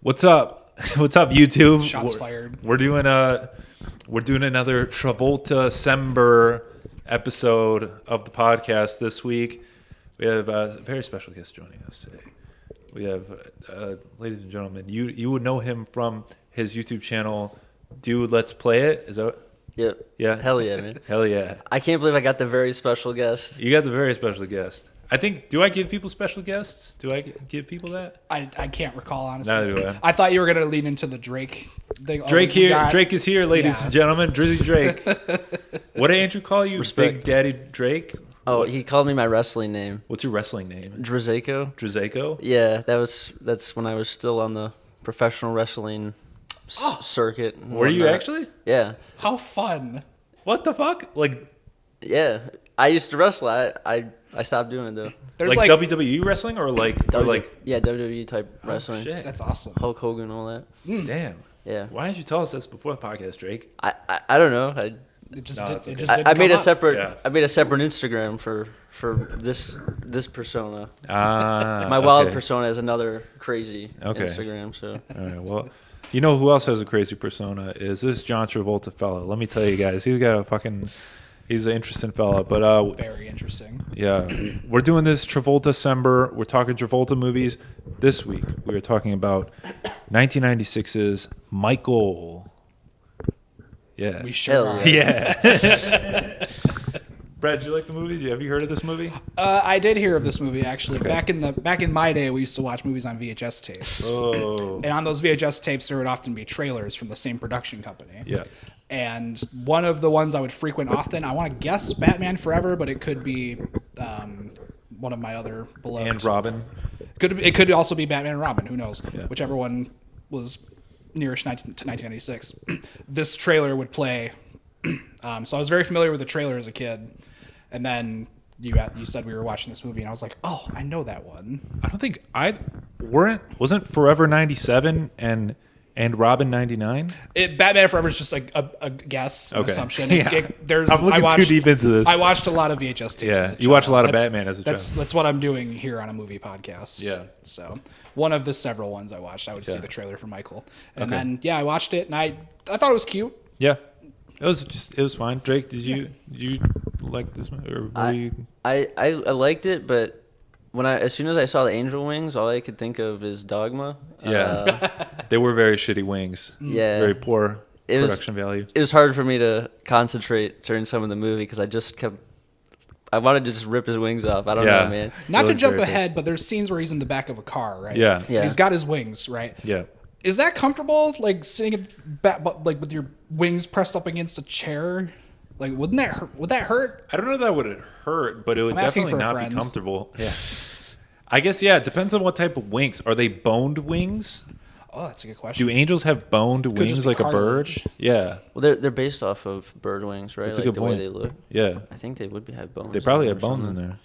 What's up? What's up, YouTube? Shots fired. We're doing another Travolta-vember episode of the podcast this week. We have a very special guest joining us today. We have, ladies and gentlemen, you would know him from his YouTube channel, Dude, Let's Play It. Is that? Yep. Yeah. Hell yeah, man. Hell yeah. I can't believe I got the very special guest. You got the very special guest. I think, do I give people special guests? Do I give people that? I can't recall, honestly. Neither do I. I thought you were going to lean into the Drake thing. Drake here. Drake is here, ladies and gentlemen. Drizzy Drake. What did Andrew call you? Respect. Big Daddy Drake? Oh, he called me my wrestling name. What's your wrestling name? Drizako. Drizako? Yeah, that's when I was still on the professional wrestling circuit. and Were you whatnot. actually? Yeah. How fun. What the fuck? Like Yeah. I used to wrestle. I stopped doing it though. There's like WWE wrestling or like Yeah, WWE type wrestling. shit. That's awesome. Hulk Hogan and all that. Damn. Yeah. Why didn't you tell us this before the podcast, Drake? I don't know. It just, No, did, it's it okay. just I didn't made come a up. separate Yeah. I made a separate Instagram for this persona. Ah. My wild okay. persona is another crazy Okay. Instagram. So All right. Well, you know who else has a crazy persona is this John Travolta fella. Let me tell you guys, he's an interesting fella. But Very interesting. yeah, we're doing this Travolta-vember. We're talking Travolta movies. This week we are talking about 1996's Michael. Yeah. We sure Hell are. Yeah. Brad, did you like the movie? Have you heard of this movie? I did hear of this movie, actually. Okay. Back in my day, we used to watch movies on VHS tapes. Oh. And on those VHS tapes, there would often be trailers from the same production company. Yeah. And one of the ones I would frequent often, I want to guess Batman Forever, but it could be one of my other beloved. And Robin. It could also be Batman and Robin. Who knows? Yeah. Whichever one was nearest to 1996. This trailer would play. So I was very familiar with the trailer as a kid, and then you said we were watching this movie, and I was like, oh, I know that one. I don't think wasn't Forever 97 and Robin 99? Batman Forever is just a guess, an Okay. assumption. Yeah. I'm looking too deep into this. I watched a lot of VHS tapes. Yeah, as a you watch a child. lot of Batman as a That's child. that's what I'm doing here on a movie podcast. Yeah. So one of the several ones I watched, I would see Yeah. the trailer for Michael, and Okay. then I watched it, and I thought it was cute. Yeah. It was fine. Drake, did you like this movie? Or were you... I liked it, but as soon as I saw the angel wings, all I could think of is Dogma. Yeah. They were very shitty wings. Yeah. Very poor It was- production value. It was hard for me to concentrate during some of the movie because I wanted to just rip his wings off. I don't Yeah. know, man. Not It to was jump very cool. ahead, but there's scenes where he's in the back of a car, right? Yeah. Yeah. And he's got his wings, right? Yeah. Is that comfortable, like sitting like with your wings pressed up against a chair? Like, wouldn't that hurt? Would that hurt? I don't know that would it hurt, but it would I'm asking definitely for a not friend. be comfortable. Yeah. I guess, yeah, it depends on what type of wings. Are they boned wings? Oh, that's a good question. Do angels have boned just wings be like a bird? cartilage. Yeah. Well, they're based off of bird wings, right? That's a like good the point. way they look. Yeah. I think they would have bones. They probably in have them or bones in something. there.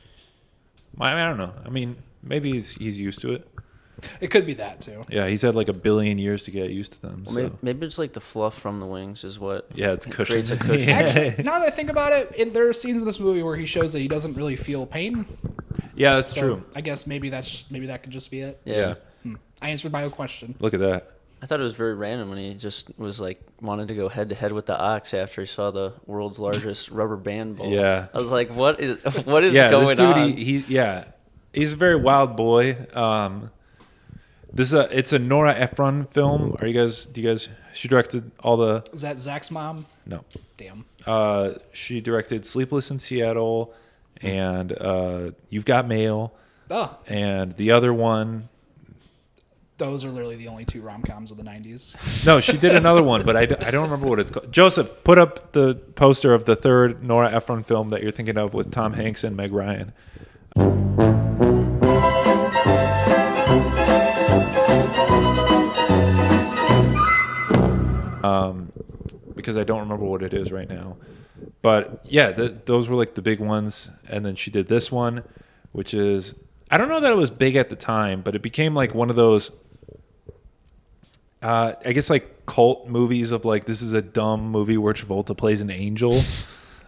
I don't know. I mean, maybe he's used to it. It could be that too. Yeah, he's had like 1 billion years to get used to them. Well, So. maybe it's like the fluff from the wings is what. Yeah, it's cushion. creates a cushion. Actually, now that I think about it, there are scenes in this movie where he shows that he doesn't really feel pain. Yeah, that's So true. I guess maybe that could just be it. Yeah. I answered my own question. Look at that. I thought it was very random when he just was like wanted to go head to head with the ox after he saw the world's largest rubber band ball. Yeah. I was like, what is Yeah, going this dude, on? he's a very wild boy. It's a Nora Ephron film. She directed all the Is that Zach's mom? no. Damn. She directed Sleepless in Seattle and You've Got Mail Oh, and the other one. those are literally the only two rom-coms of the 90s. No, she did another one, but I don't remember what it's called. Joseph, put up the poster of the third Nora Ephron film that you're thinking of with Tom Hanks and Meg Ryan. Because I don't remember what it is right now. But yeah, those were like the big ones. And then she did this one, which is, I don't know that it was big at the time, but it became like one of those, I guess like cult movies of like, this is a dumb movie where Travolta plays an angel.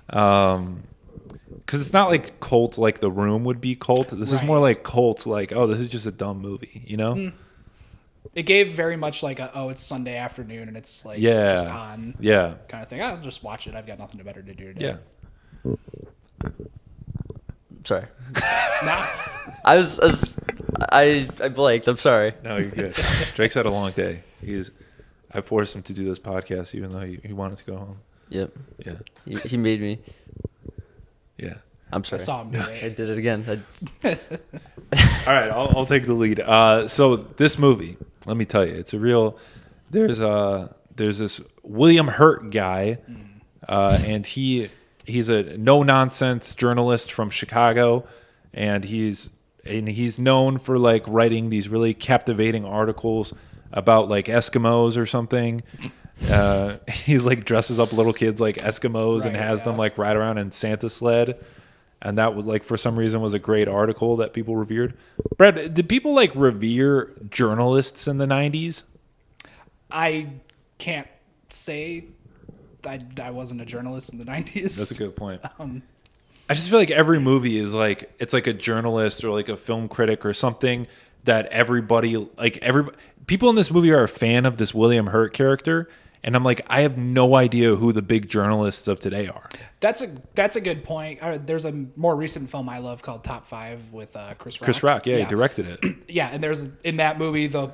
Because it's not like cult like The Room would be cult. This is more like cult like, oh, this is just a dumb movie, you know? it gave very much like it's Sunday afternoon and it's like Yeah. just on Yeah. kind of thing. I'll just watch it. I've got nothing better to do today. Yeah. Sorry. Nah. I blanked. I'm sorry. No, you're good. Drake's had a long day. I forced him to do this podcast even though he wanted to go home. Yep. Yeah. He made me. Yeah. I'm I sorry. saw him do I it. did it again. All right, I'll take the lead. So this movie, let me tell you, it's a real. There's this William Hurt guy, and he's a no nonsense journalist from Chicago, and he's known for like writing these really captivating articles about like Eskimos or something. He's like dresses up little kids like Eskimos and Right, has them yeah. like ride around in Santa sled. And that was like, for some reason, was a great article that people revered. Brad, did people like revere journalists in the 90s? I can't say I wasn't a journalist in the 90s. That's a good point. I just feel like every movie is like, it's like a journalist or like a film critic or something that people in this movie are a fan of this William Hurt character. And I'm like, I have no idea who the big journalists of today are. That's a good point. There's a more recent film I love called Top 5 with Chris Rock. Chris Rock, yeah, he directed it. Yeah, and there's in that movie the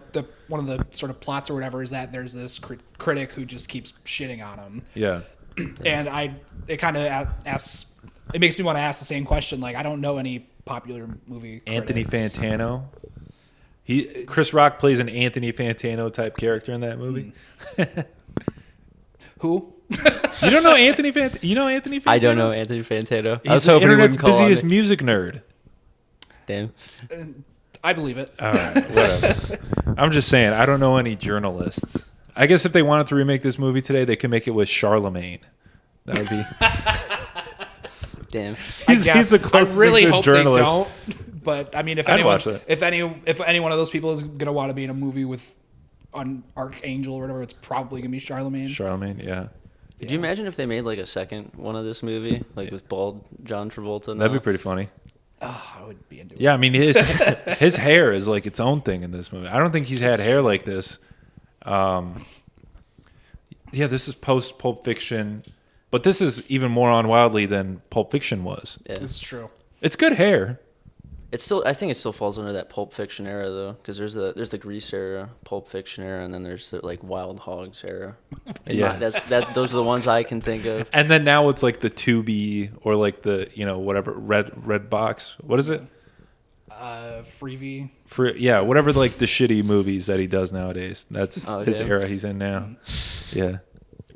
one of the sort of plots or whatever is that there's this critic who just keeps shitting on him. Yeah. And it kind of it makes me want to ask the same question. Like, I don't know any popular movie Anthony critics. Fantano. Chris Rock plays an Anthony Fantano type character in that movie. Who? You don't know Anthony Fantano? You know Anthony Fantano? I don't know Anthony Fantano. I He's was the hoping he internet's wouldn't call on busiest me. music nerd. Damn. I believe it. All right, whatever. I'm just saying, I don't know any journalists. I guess if they wanted to remake this movie today, they could make it with Charlemagne. That would be. Damn. He's the closest I really thing to a hope journalist. they don't. But I mean, if I'd watch it. if any one of those people is gonna want to be in a movie with an Archangel or whatever, it's probably gonna be Charlemagne. Charlemagne, yeah. Could you imagine if they made like a second one of this movie, like with bald John Travolta? That'd be pretty funny. Oh, I would be into it. Yeah, I mean, his hair is like its own thing in this movie. I don't think he's had hair like this. Yeah, this is post Pulp Fiction, but this is even more on Wildly than Pulp Fiction was. Yeah. It's true. It's good hair. It's still. I think it still falls under that Pulp Fiction era though, because there's the Grease era, Pulp Fiction era, and then there's the like Wild Hogs era. Yeah. Those are the ones I can think of. And then now it's like the Tubi or like the, whatever, red box. What is it? Freebie. Whatever, like the shitty movies that he does nowadays. That's his yeah. era he's in now. Yeah.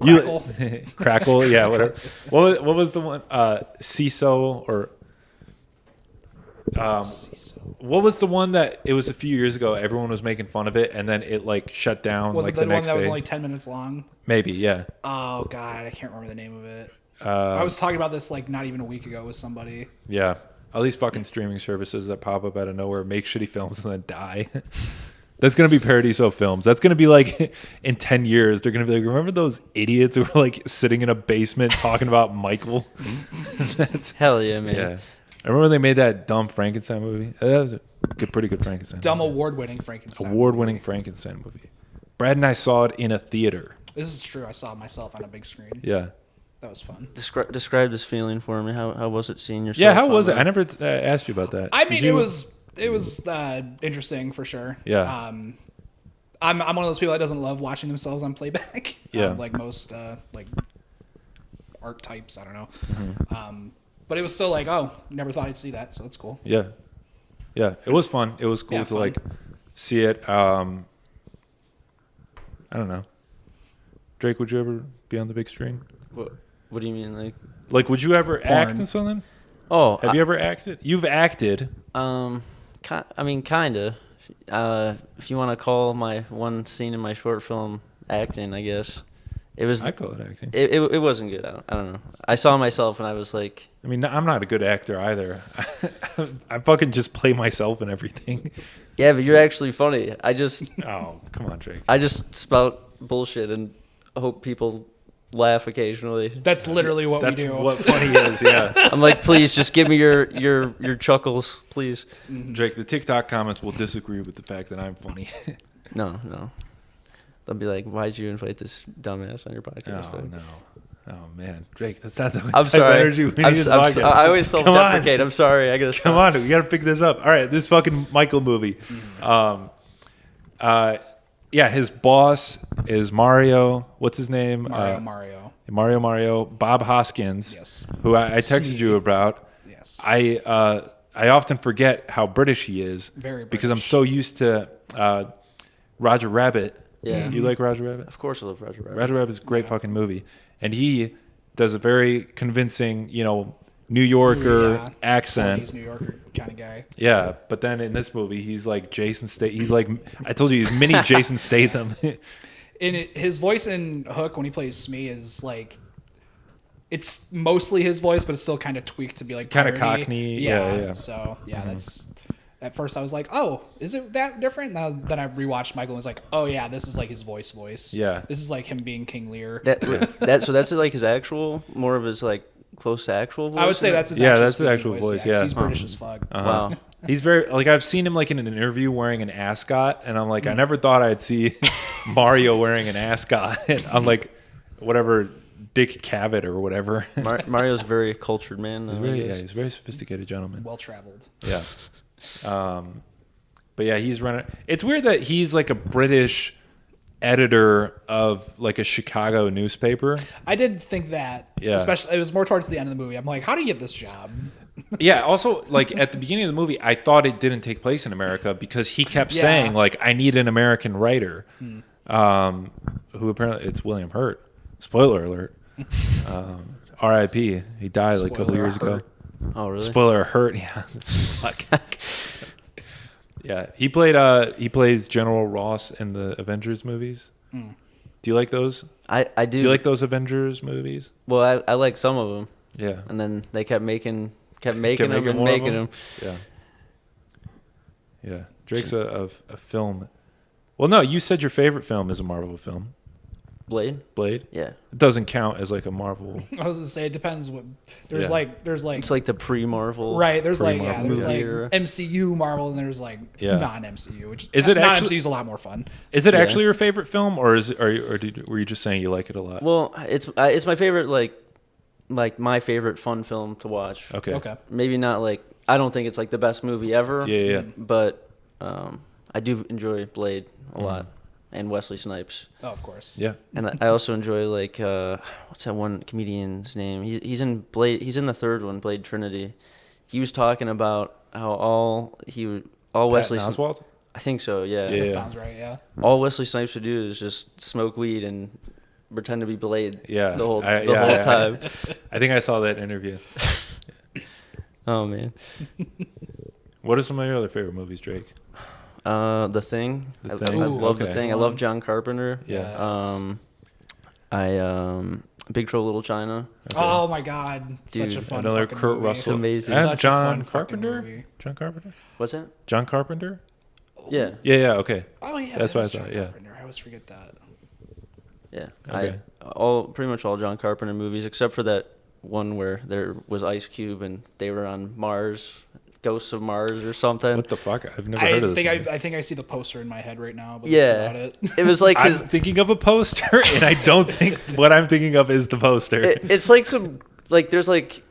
Crackle. Crackle, yeah, whatever. What was the one? CISO or what was the one that it was a few years ago? Everyone was making fun of it, and then it like shut down. Was like it the the one next that was day. only 10 minutes long? Maybe, yeah. Oh God, I can't remember the name of it. I was talking about this like not even a week ago with somebody. Yeah. All these fucking streaming services that pop up out of nowhere, make shitty films, and then die. That's going to be Paradizo Films. That's going to be like, in 10 years, they're going to be like, remember those idiots who were like sitting in a basement talking about Michael? Hell yeah, man. Yeah. I remember when they made that dumb Frankenstein movie. That was a pretty good Frankenstein Dumb movie. award-winning Frankenstein. Award-winning Frankenstein movie. Brad and I saw it in a theater. This is true. I saw it myself on a big screen. Yeah. That was fun. Describe this feeling for me. How was it seeing yourself? Yeah, how on was it? the- I never asked you about that. I Did mean, you- it was interesting for sure. Yeah. I'm one of those people that doesn't love watching themselves on playback. Yeah. Like most like art types. I don't know. Mm-hmm. But it was still like, oh, never thought I'd see that, so that's cool. Yeah. Yeah. It was fun. It was cool Yeah, to fun. like see it. I don't know. Drake, would you ever be on the big screen? What do you mean, like? Like, would you ever act Porn. in something? Oh, Have you ever acted? You've acted. I mean, kinda. If you want to call my one scene in my short film acting, I guess it was. I call it acting. It wasn't good. I don't know. I saw myself and I was like, I mean, I'm not a good actor either. I fucking just play myself and everything. yeah, but you're actually funny. Oh, come on, Drake. I just spout bullshit and hope people laugh occasionally. That's literally what That's we do. what funny is, yeah. I'm like, please just give me your chuckles, please. Drake, the TikTok comments will disagree with the fact that I'm funny. No. They'll be like, "Why'd you invite this dumbass on your podcast?" Oh no. Oh man, Drake, that's not the I'm type sorry. of energy we need in the podcast. I always self-deprecate. I'm sorry. I gotta stop. Come on, we gotta pick this up. All right, this fucking Michael movie. Yeah, his boss is Mario. What's his name? Mario. Bob Hoskins. Yes. Who I texted you about. Yes. I often forget how British he is. Very British. Because I'm so used to Roger Rabbit. Yeah. You like Roger Rabbit? Of course I love Roger Rabbit. Roger Rabbit's a great fucking movie. And he does a very convincing, New Yorker accent. He's New Yorker kind of guy. Yeah, but then in this movie, he's like Jason Statham. He's like, I told you, he's mini Jason Statham. His voice in Hook when he plays Smee is like, it's mostly his voice, but it's still kind of tweaked to be like kind of parody. Cockney. Yeah. So that's. At first, I was like, "Oh, is it that different?" Then I rewatched Michael and was like, "Oh yeah, this is like his voice. Yeah, this is like him being King Lear." So that's like his actual, more of his like close to actual voice. I would say that's his. That's the actual voice. Yeah, he's British as fuck. Wow. He's very like I've seen him like in an interview wearing an ascot, and I'm like, I never thought I'd see Mario wearing an ascot. I'm like, whatever, Dick Cavett or whatever. Mario's a very cultured man. He's a very sophisticated gentleman. Well traveled. Yeah. But yeah, he's running. It's weird that he's like a British editor of like a Chicago newspaper. I did think that. Yeah. Especially, it was more towards the end of the movie. I'm like, how do you get this job? Yeah. Also, like at the beginning of the movie, I thought it didn't take place in America because he kept saying like, I need an American writer, who apparently it's William Hurt. Spoiler alert. R.I.P. He died like a couple years ago. Oh really? Spoiler Hurt. Yeah. Fuck. Yeah. He plays General Ross in the Avengers movies. Do you like those? I do. Do you like those Avengers movies? Well, I like some of them. Yeah. And then they kept making them. Yeah. Yeah. Drake's a film. Well, no, you said your favorite film is a Marvel film. Blade. Yeah. It doesn't count as like a Marvel. I was gonna say it depends. There's like it's like the pre-Marvel. Right. There's like pre-Marvel there's like era. MCU Marvel and there's like non-MCU, which is it actually non-MCU is a lot more fun. Is it actually your favorite film, or were you just saying you like it a lot? Well, it's my favorite like my favorite fun film to watch. Okay. Maybe not like I don't think it's like the best movie ever. Yeah. But I do enjoy Blade a lot. And Wesley Snipes. Oh, of course. Yeah. And I also enjoy like what's that one comedian's name? He's in Blade. He's in the third one, Blade Trinity. He was talking about how all Wesley Oswald? I think so. Yeah. That sounds right. Yeah. All Wesley Snipes would do is just smoke weed and pretend to be Blade. Yeah. The whole time. I think I saw that interview. Oh man. What are some of your other favorite movies, Drake? The Thing. I love The Thing. I love John Carpenter. Yeah. Big Trouble in Little China. Okay. Oh my God, such a fun another fucking Kurt movie. Russell. It's amazing. Such John a fun Carpenter. movie. John Carpenter. What's that? John Carpenter. Yeah. Yeah. Okay. Oh yeah, That's what I John thought. Yeah. Carpenter. I always forget that. Yeah. Okay. Pretty much all John Carpenter movies except for that one where there was Ice Cube and they were on Mars. Ghosts of Mars or something. What the fuck? I've never heard of this movie. I think I see the poster in my head right now, but that's about it. It was like I'm thinking of a poster, and I don't think what I'm thinking of is the poster. It's like some like there's like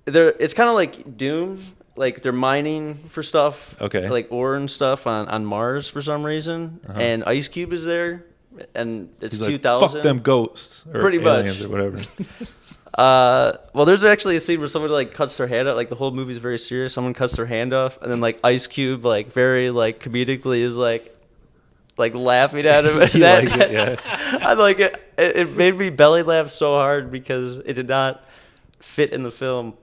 there. It's kind of like Doom. Like they're mining for stuff. Okay. Like ore and stuff on Mars for some reason, and Ice Cube is there, and it's He's 2000. Like, fuck them ghosts. Or Pretty aliens much. or whatever. Well, there's actually a scene where somebody like cuts their hand out. Like the whole movie's very serious. Someone cuts their hand off, and then like Ice Cube, like very like comedically, is like laughing at him. You like it, yeah. I like it. It made me belly laugh so hard because it did not fit in the film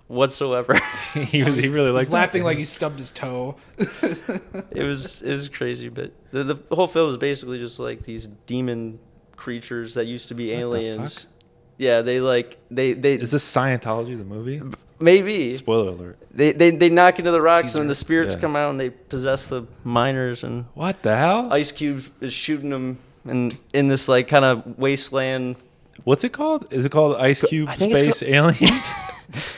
whatsoever. he really liked He's laughing like he stubbed his toe. It was crazy, but the whole film was basically just like these demon creatures that used to be aliens. Yeah, they Is this Scientology, the movie? Maybe. Spoiler alert. They knock into the rocks Teaser. and then the spirits come out and they possess the miners, and What the hell? Ice Cube is shooting them in this like kind of wasteland. What's it called? Is it called Ice Cube I think it's Space Aliens?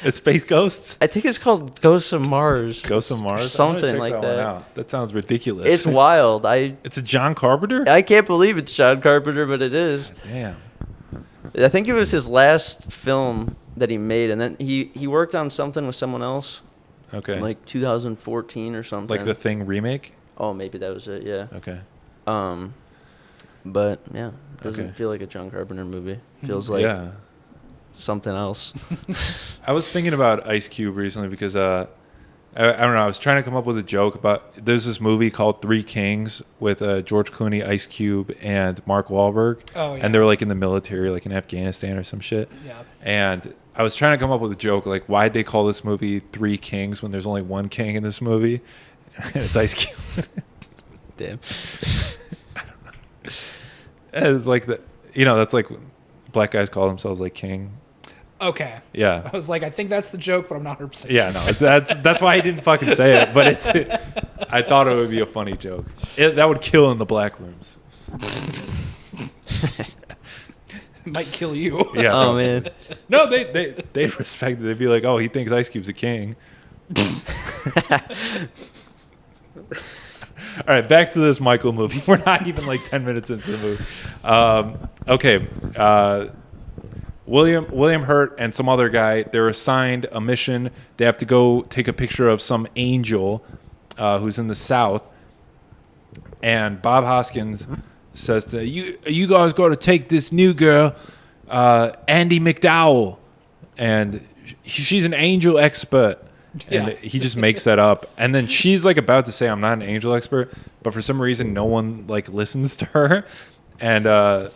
It's Space Ghosts. I think it's called Ghosts of Mars. Ghosts of Mars. Something like one that. out. That sounds ridiculous. It's wild. It's a John Carpenter. I can't believe it's John Carpenter, but it is. Damn. I think it was his last film that he made, and then he worked on something with someone else. Okay. Like 2014 or something. Like the Thing remake. Oh, maybe that was it. Yeah. Okay. But yeah, it doesn't Okay. feel like a John Carpenter movie. Feels like something else. I was thinking about Ice Cube recently because I don't know. I was trying to come up with a joke about. There's this movie called Three Kings with George Clooney, Ice Cube, and Mark Wahlberg. Oh, yeah. And they're like in the military, like in Afghanistan or some shit. Yeah. And I was trying to come up with a joke like, why'd they call this movie Three Kings when there's only one king in this movie? And it's Ice Cube. Damn. It's like the, that's like black guys call themselves like king. Okay. Yeah. I was like, I think that's the joke, but I'm not 100% Yeah, no, that's why I didn't fucking say it. But I thought it would be a funny joke. That would kill in the black rooms. It might kill you. Yeah. Oh man. No, they'd respect it. They'd be like, oh, he thinks Ice Cube's a king. All right, back to this Michael movie. We're not even like 10 minutes into the movie. Okay. William Hurt and some other guy, they're assigned a mission. They have to go take a picture of some angel who's in the South. And Bob Hoskins says to you guys got to take this new girl, Andie Macdowel. And she's an angel expert. And Yeah. he just makes that up. And then she's like about to say, I'm not an angel expert. But for some reason, no one like listens to her. And I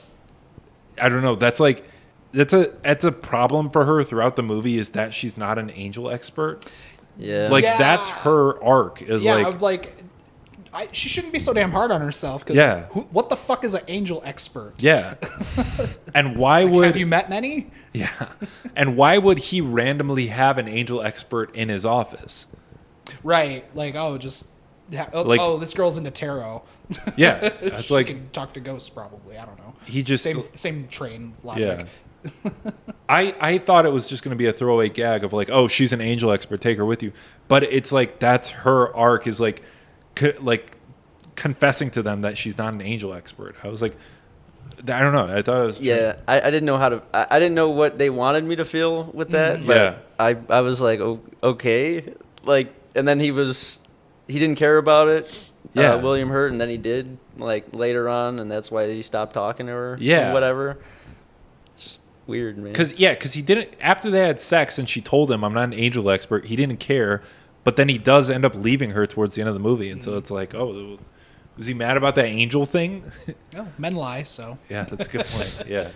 don't know. That's a problem for her throughout the movie is that she's not an angel expert. Yeah. Like Yeah. that's her arc is Yeah, like, she shouldn't be so damn hard on herself. Cause Yeah. what the fuck is an angel expert? yeah. And why would Have you met many? yeah. And why would he randomly have an angel expert in his office? Right. Like, this girl's into tarot. Yeah. That's She like can talk to ghosts probably. I don't know. he just Same train logic. yeah. I thought it was just going to be a throwaway gag of like, oh, she's an angel expert, take her with you. But it's like that's her arc is like confessing to them that she's not an angel expert. I was like, I don't know. I thought it was Yeah, I didn't know how to. I didn't know what they wanted me to feel with that. But Yeah. I was like, oh, okay, like, and then he didn't care about it. Yeah. William Hurt, and then he did like later on, and that's why he stopped talking to her. Yeah. whatever. Just weird, man. Because he didn't after they had sex and she told him I'm not an angel expert. He didn't care, but then he does end up leaving her towards the end of the movie, and so it's like, oh, was he mad about that angel thing? Oh, men lie, so. Yeah, that's a good point. Yeah.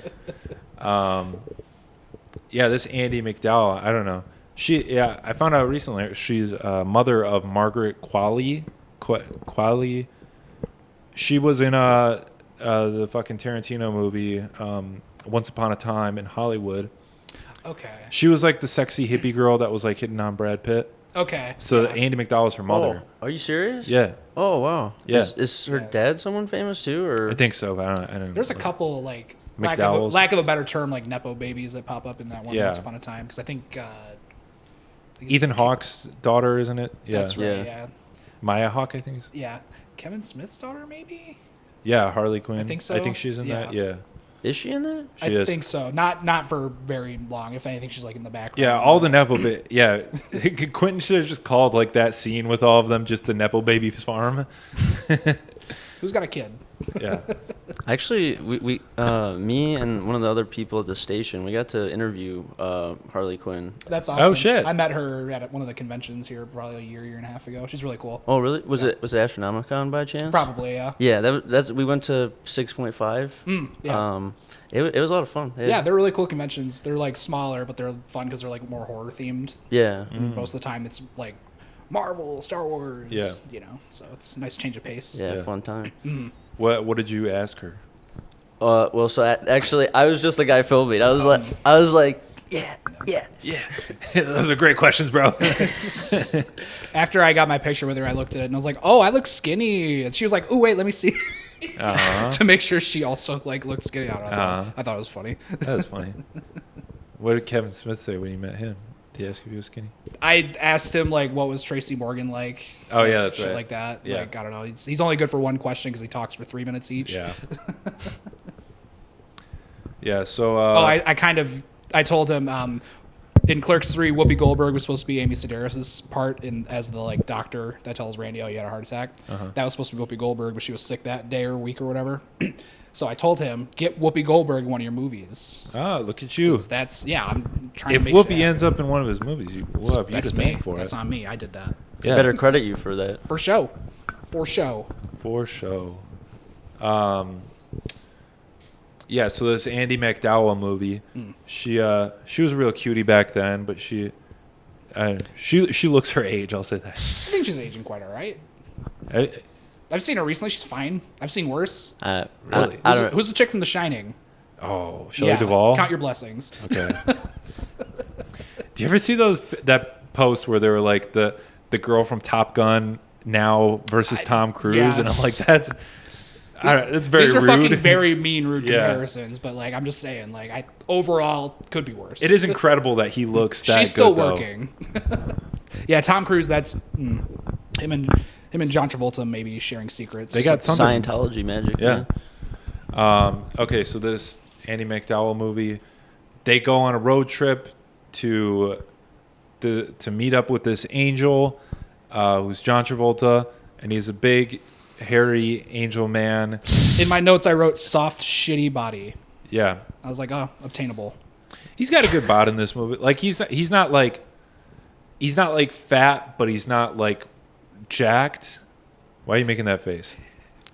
Yeah, this Andie Macdowell, I don't know. I found out recently she's mother of Margaret Qualley. Qualley. She was in the fucking Tarantino movie Once Upon a Time in Hollywood. Okay. She was like the sexy hippie girl that was like hitting on Brad Pitt. Okay. So yeah. Andie Macdowell is her mother. Oh, are you serious? Yeah, Oh wow. Yeah. Is her Yeah. dad someone famous too, or? I think so. But I don't know. There's a couple like lack McDowell's. of a better term, like Nepo babies that pop up in that one Yeah. Once Upon a Time. Because I think Ethan Hawke's daughter, isn't it? Yeah. That's right. Yeah. Yeah. Maya Hawke, I think. Yeah. Kevin Smith's daughter, maybe. Yeah, Harley Quinn. I think so. I think she's in that. Yeah. Is she in that? She I is. think so. Not for very long. If anything, she's like in the background. Yeah, all the Nepo bit. Yeah, Quentin should have just called like that scene with all of them just the Nepo babies farm. Who's got a kid? Yeah. Actually, we me and one of the other people at the station, we got to interview Harley Quinn. That's awesome. Oh, shit. I met her at one of the conventions here probably a year and a half ago. She's really cool. Oh, really? Was it Astronomicon by chance? Probably, yeah. Yeah, that's we went to 6.5. Yeah. It was a lot of fun. Yeah, they're really cool conventions. They're like smaller, but they're fun because they're like more horror themed. Yeah. Most of the time, it's like Marvel, Star Wars. Yeah. You know, so it's a nice change of pace. Yeah, Yeah. fun time. What did you ask her? Well, so actually, I was just the guy filming. I was like, yeah. Yeah, those are great questions, bro. After I got my picture with her, I looked at it and I was like, "Oh, I look skinny." And she was like, "Oh, wait, let me see." To make sure she also like looked skinny. I thought it was funny. That was funny. What did Kevin Smith say when you met him? Did he ask if he was skinny? I asked him like, what was Tracy Morgan like? Oh yeah, that's shit right. like that. Yeah. Like, I don't know. He's only good for one question because he talks for 3 minutes each. Yeah. Yeah. So. I told him in Clerks 3, Whoopi Goldberg was supposed to be Amy Sedaris' part as the like doctor that tells Randy, oh, you had a heart attack. That was supposed to be Whoopi Goldberg, but she was sick that day or week or whatever. So I told him, get Whoopi Goldberg in one of your movies. Ah, look at you. 'Cause I'm trying If to make Whoopi shit ends up in one of his movies, we'll have you that's to me. thank for That's it. on me. I did that. Yeah. Better credit you for that. For show. For show. For show. Yeah, so this Andie Macdowel movie, she was a real cutie back then, but she looks her age, I'll say that. I think she's aging quite all right. I- I've seen her recently. She's fine. I've seen worse. Really? I don't. Who's the chick from The Shining? Oh, Shelley Duvall? Count your blessings. Okay. Do you ever see that post where they were like the girl from Top Gun now versus Tom Cruise? yeah. And I'm like, that's very These are rude. fucking very mean, rude Yeah. comparisons. But like, I'm just saying, like, overall could be worse. It is incredible that he looks that She's still good, though. working. Yeah, Tom Cruise. That's him and John Travolta maybe sharing secrets. They got something. Scientology magic. Yeah. Man. Okay, so this Andie Macdowel movie, they go on a road trip to meet up with this angel, who's John Travolta, and he's a big, hairy angel man. In my notes, I wrote soft, shitty body. Yeah, I was like, oh, obtainable. he's got a good bod in this movie. Like he's not like fat, but he's not like jacked. Why are you making that face?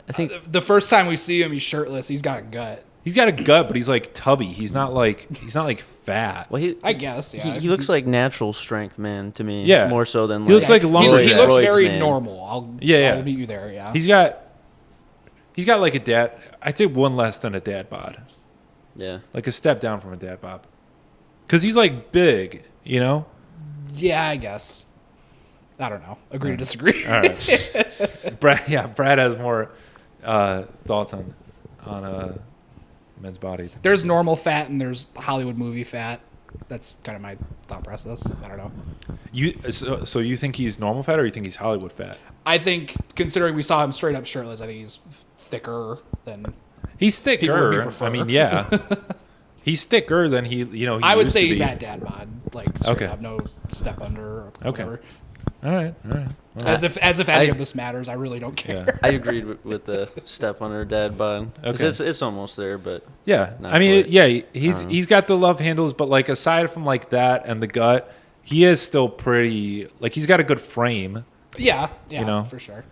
I think The first time we see him, he's shirtless. He's got a gut. He's got a gut, but he's like tubby. He's not like fat. well, I guess, yeah. he looks like natural strength man to me. Yeah. More so than He looks like a he lumberjack. looks Roids very man. normal. I'll meet you there, yeah. He's got like a dad. I'd say one less than a dad bod. Yeah. Like a step down from a dad bod. Because he's like big, you know? Yeah, I guess. I don't know. Agree to disagree. All right. Brad has more thoughts on men's body. There's normal fat and there's Hollywood movie fat. That's kind of my thought process. I don't know. So you think he's normal fat or you think he's Hollywood fat? I think, considering we saw him straight up shirtless, I think he's thicker than. He's People would thicker. prefer. I mean, yeah. He's thicker than he I would used say to he's be. at dad bod, like straight Okay. up, no step under or Okay. whatever. All right. Well, As if any of this matters, I really don't care. yeah. I agreed with the step on her dad bod. 'Cause Okay. It's almost there, but Yeah, Not I mean, quite. yeah, he's got the love handles, but like aside from like that and the gut, he is still pretty. Like he's got a good frame. Yeah, You know? for sure.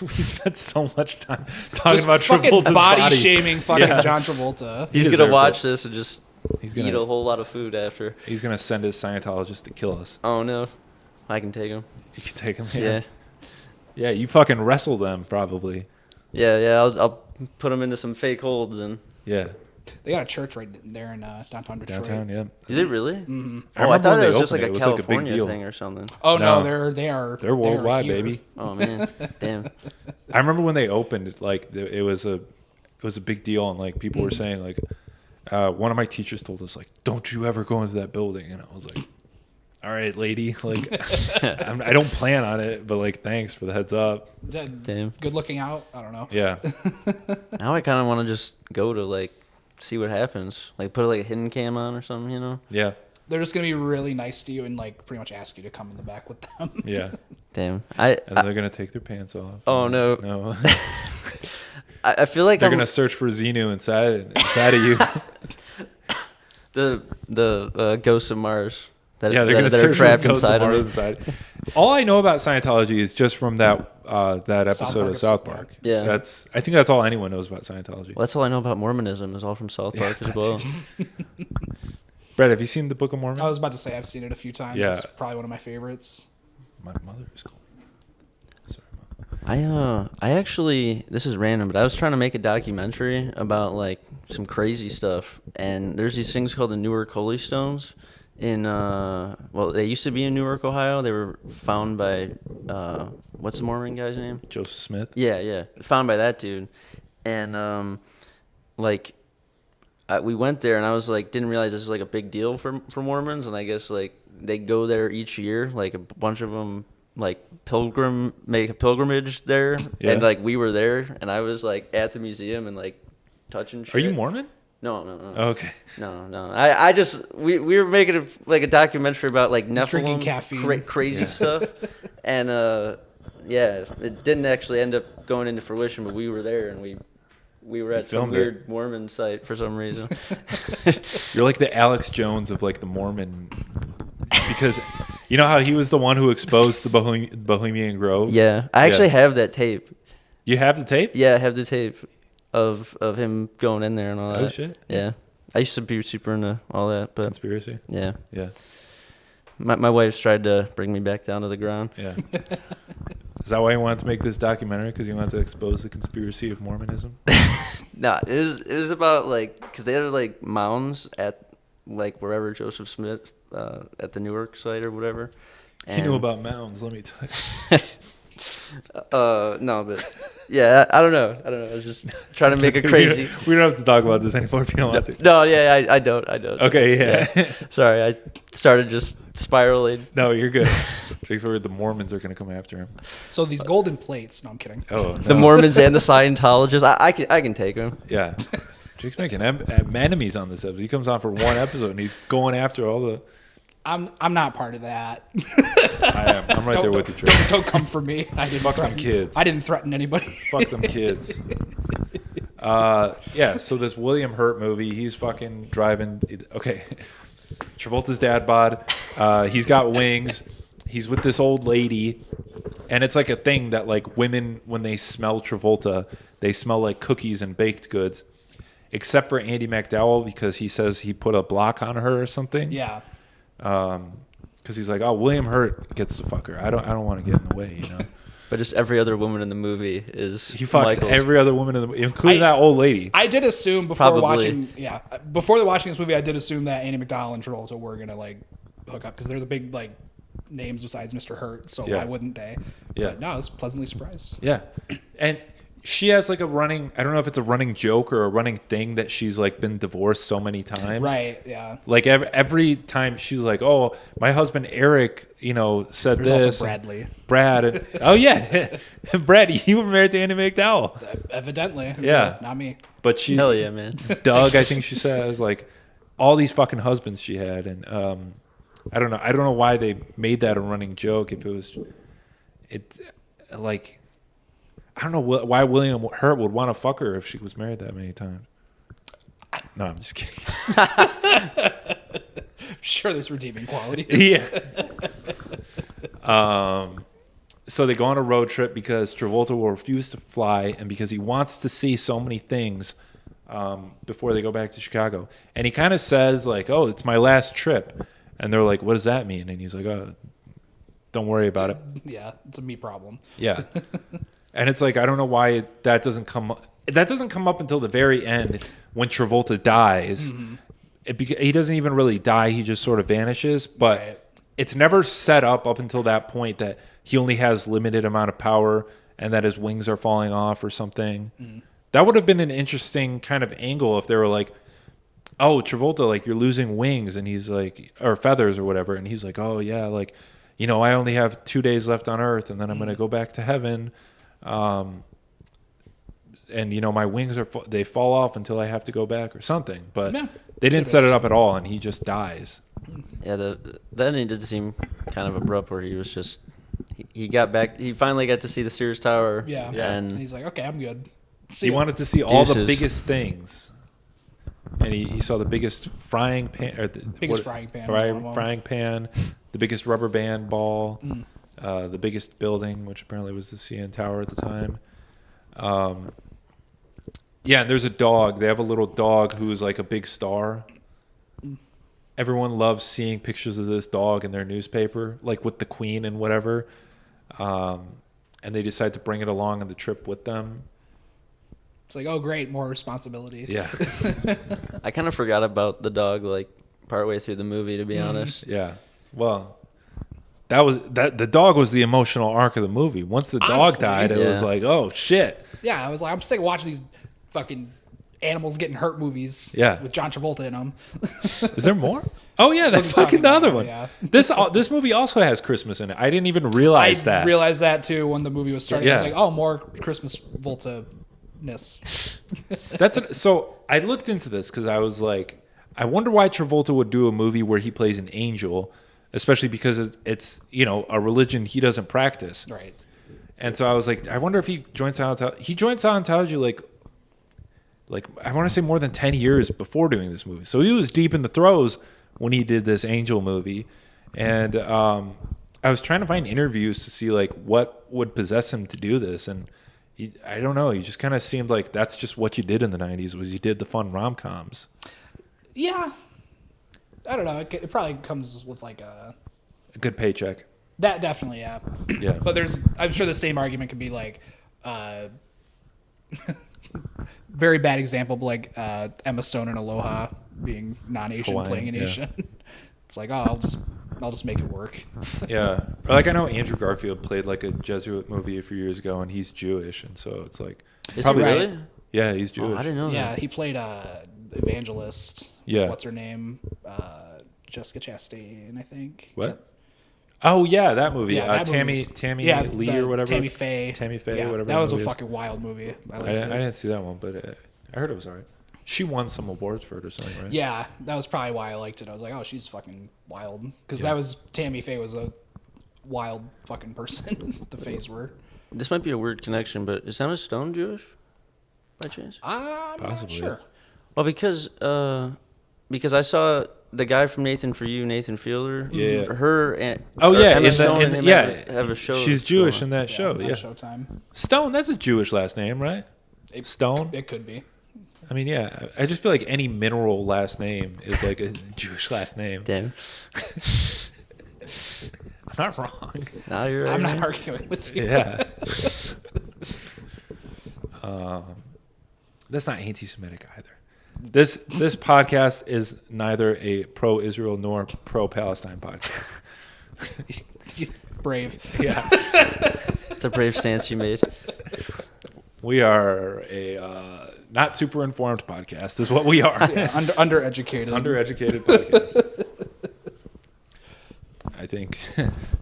We spent so much time talking Just about fucking Travolta's body shaming fucking Yeah. John Travolta. he's deserves gonna watch it. this and just He's eat gonna a whole lot of food after. he's gonna send his Scientologist to kill us. Oh no, I can take him. You can take him. Yeah, Yeah. You fucking wrestle them probably. yeah. I'll put him into some fake holds and. Yeah. They got a church right there in downtown Detroit. Downtown. Yeah. Did it really? Mm-hmm. Oh, I remember thought when that they was just opened like it. a It was like a big California deal. thing or something. Oh no, No. they're worldwide, here. baby. Oh man, damn. I remember when they opened, it was a big deal, and like people were saying like, one of my teachers told us like, don't you ever go into that building, and I was like, all right, lady, like, I don't plan on it, but like, thanks for the heads up. Damn. Good looking out. I don't know. Yeah, Now I kind of want to just go to like see what happens. Like put like a hidden cam on or something, you know? yeah, They're just gonna be really nice to you and like pretty much ask you to come in the back with them. yeah, Damn. and they're gonna take their pants off. Oh no. No, I feel like they're I'm gonna search for Xenu inside of you. the ghosts of Mars. That, Yeah, they're that, gonna that are search for trapped ghosts of inside of Mars me. inside. All I know about Scientology is just from that episode Park of South episode, Park. yeah. So I think that's all anyone knows about Scientology. Well, that's all I know about Mormonism is all from South Park as well. Brett, have you seen the Book of Mormon? I was about to say I've seen it a few times. Yeah. It's probably one of my favorites. My mother is calling. Sorry, Mom. I actually, this is random, but I was trying to make a documentary about like some crazy stuff, and there's these things called the Newark Holy Stones in well, they used to be in Newark, Ohio. They were found by what's the Mormon guy's name? Joseph Smith. Yeah, found by that dude, and like we went there, and I was like, didn't realize this is like a big deal for Mormons, and I guess like they go there each year, like a bunch of them like make a pilgrimage there, and like we were there, and I was like at the museum and like touching shit. Are you Mormon? No. Oh, okay. No. I just we were making a documentary about like drinking Nephilim, caffeine. crazy stuff, and yeah, it didn't actually end up going into fruition, but we were there, and we were at some weird Mormon site for some reason. You're like the Alex Jones of like the Mormon, because you know how he was the one who exposed the Bohemian Grove? Yeah, I actually have that tape. You have the tape? Yeah, I have the tape of him going in there and all that. Oh shit. Yeah, I used to be super into all that, but Conspiracy? yeah. My wife's tried to bring me back down to the ground. Yeah. Is that why you wanted to make this documentary? Because you wanted to expose the conspiracy of Mormonism? No, it was about like, because they had like mounds at like wherever Joseph Smith at the Newark site or whatever. He knew about mounds, let me tell you. No, but yeah, I don't know. I was just trying to make it crazy. We don't have to talk about this anymore if you don't want to. No, yeah, I don't. Okay, yeah. Sorry, I started just spiraling. No, you're good. Jake's worried the Mormons are going to come after him. So these golden plates. No, I'm kidding. Oh, no. The Mormons and the Scientologists. I can take them. Yeah. Jake's making enemies on this episode. He comes on for one episode and he's going after all the... I'm not part of that. I am. I'm right there with you, Jake. Don't come for me. I didn't Fuck them kids. I didn't threaten anybody. Fuck them kids. Yeah, so this William Hurt movie, he's fucking driving... Okay. Travolta's dad bod. He's got wings. He's with this old lady. And it's like a thing that like women, when they smell Travolta, they smell like cookies and baked goods. Except for Andie Macdowel, because he says he put a block on her or something. Yeah. Because he's like, oh, William Hurt gets to fuck her. I don't want to get in the way, you know. But just every other woman in the movie is He fucks Michael's. every other woman in the movie, including that old lady. I did assume before Probably. watching this movie, I did assume that Andie Macdowell and Travolta were gonna like hook up because they're the big like names besides Mr. Hurt. So Yeah. why wouldn't they? Yeah. But no, I was pleasantly surprised. Yeah. And she has like a running, I don't know if it's a running joke or a running thing that she's like been divorced so many times. Right. Yeah. Like every time she's like, oh, my husband Eric, said There's this. also Bradley. Brad. And, oh, yeah. Brad, you were married to Andie Macdowell. Evidently. Yeah. Not me. But she, Hell yeah, man. Doug, I think she says, like, all these fucking husbands she had. And I don't know why they made that a running joke. If it like, I don't know why William Hurt would want to fuck her if she was married that many times. No, I'm just kidding. Sure, there's redeeming qualities. Yeah. So they go on a road trip because Travolta will refuse to fly and because he wants to see so many things before they go back to Chicago. And he kind of says, like, oh, it's my last trip. And they're like, what does that mean? And he's like, oh, don't worry about it. Yeah, it's a me problem. Yeah. And it's like, I don't know why that doesn't come up. That doesn't come up until the very end when Travolta dies. Mm-hmm. He doesn't even really die. He just sort of vanishes. But Right. It's never set up until that point that he only has limited amount of power and that his wings are falling off or something. Mm. That would have been an interesting kind of angle if they were like, oh, Travolta, like, you're losing wings. And he's like, or feathers or whatever. And he's like, oh, yeah, like, I only have 2 days left on Earth and then I'm going to go back to heaven. And my wings they fall off until I have to go back or something, but they didn't set it up at all, and he just dies. Yeah, the ending did seem kind of abrupt, where he was just he got back. He finally got to see the Sears Tower. Yeah, and he's like, okay, I'm good. He wanted to see all the biggest things, and he saw the biggest frying pan, or frying pan, the biggest rubber band ball. The biggest building, which apparently was the CN Tower at the time. Yeah, and there's a dog. They have a little dog who's like a big star. Everyone loves seeing pictures of this dog in their newspaper, like with the Queen and whatever. And they decide to bring it along on the trip with them. It's like, oh, great, more responsibility. Yeah. I kind of forgot about the dog, like, partway through the movie, to be honest. Yeah. Well... the dog was the emotional arc of the movie. Once the dog died, it was like, oh shit. Yeah, I was like, I'm sick of watching these fucking animals getting hurt movies. Yeah. With John Travolta in them. Is there more? Oh yeah, that's He's fucking talking the about other it, one. yeah. This movie also has Christmas in it. I didn't even realize that. I realized that too when the movie was starting. I was Yeah. like, oh, more Christmas Volta-ness. So I looked into this because I was like, I wonder why Travolta would do a movie where he plays an angel, especially because it's a religion he doesn't practice. Right. And so I was like, I wonder if he joined Scientology. He joined Scientology like I want to say more than 10 years before doing this movie. So he was deep in the throes when he did this angel movie. And I was trying to find interviews to see like what would possess him to do this. And I don't know. He just kind of seemed like that's just what you did in the 90s was you did the fun rom-coms. Yeah. I don't know. It probably comes with like a good paycheck. That definitely, yeah. Yeah. But I'm sure the same argument could be like, very bad example, but like Emma Stone in Aloha being non-Asian Hawaiian, playing an yeah. Asian. It's like, oh, I'll just make it work. Yeah. Or like I know Andrew Garfield played like a Jesuit movie a few years ago, and he's Jewish, and so it's like Is he really? Right. Yeah, he's Jewish. Oh, I didn't know Yeah, that. he played evangelist. Yeah. What's her name? Jessica Chastain, I think. What? Oh yeah, that movie. Yeah, that Tammy movie was- Lee or whatever. Tammy Faye. Tammy Faye, Yeah, whatever. that was a movie is. fucking wild movie. I I liked it. didn't see that one, but I heard it was alright. She won some awards for it or something, right? Yeah, that was probably why I liked it. I was like, oh, she's fucking wild. Because Yeah. that was, Tammy Faye was a wild fucking person. The Fays were. This might be a weird connection, but is Emma Stone Jewish by chance? I'm not Possibly. sure. Well, because I saw the guy from Nathan For You, Nathan Fielder. Yeah. Her and Oh yeah, Emma in Stone the, and in, him yeah. have a show. She's Jewish going in that show. on Yeah. Showtime. Stone. That's a Jewish last name, right? Stone. It could be. I mean, yeah. I just feel like any mineral last name is like a Jewish last name. Damn. I'm not wrong. Now you're. I'm right, not man. arguing with you. Yeah. That's not anti-Semitic either. This podcast is neither a pro-Israel nor pro-Palestine podcast. Brave. Yeah, It's a brave stance you made. we are a not super informed podcast. Is what we are. Yeah, undereducated. Undereducated podcast. I think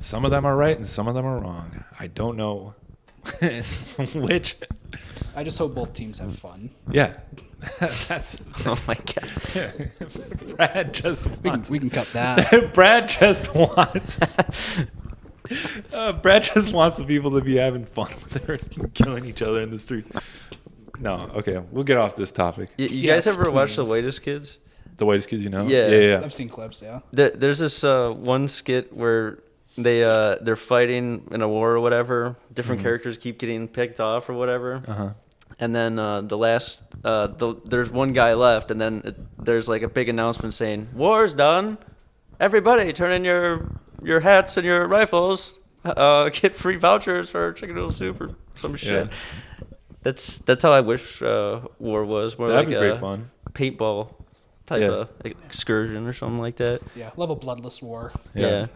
some of them are right and some of them are wrong. I don't know which. I just hope both teams have fun. Yeah, that's Oh my god. Brad just wants. We can cut that. Brad just wants. Brad just wants the people to be having fun with her and killing each other in the street. No, okay, we'll get off this topic. You Yes, guys ever watch The please. Whitest Kids? The whitest kids you know? Yeah. Yeah. I've seen clips, yeah. There's this one skit where they're fighting in a war or whatever. Different characters keep getting picked off or whatever. Uh-huh. And then there's one guy left, and then there's like a big announcement saying, "War's done. Everybody, turn in your hats and your rifles. Get free vouchers for chicken noodle soup or some shit." Yeah. That's how I wish war was. More That'd like be a great fun. paintball type Yeah. of excursion or something like that. Yeah, love a bloodless war. Yeah.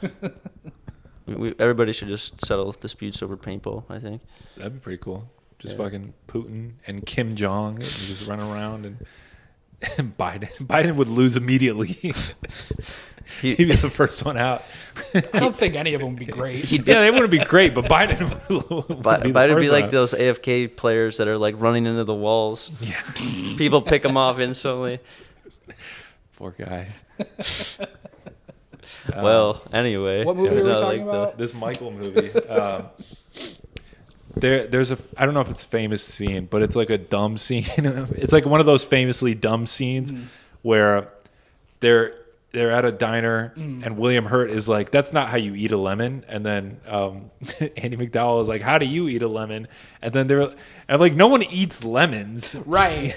Everybody should just settle disputes over paintball, I think. That'd be pretty cool. Just Yeah. fucking Putin and Kim Jong and just run around and Biden would lose immediately. He'd be the first one out. I don't think any of them would be great. Yeah, they wouldn't be great, but Biden would be the Biden would first be one like out. those AFK players that are like running into the walls. Yeah. People pick them off instantly. Poor guy. Well, anyway. What movie you are we know, talking like the- about? This Michael movie. There's a I don't know if it's a famous scene, but it's like a dumb scene. It's like one of those famously dumb scenes where they're at a diner and William Hurt is like, "That's not how you eat a lemon," and then Andie Macdowell is like, "How do you eat a lemon?" And then and like, no one eats lemons. Right.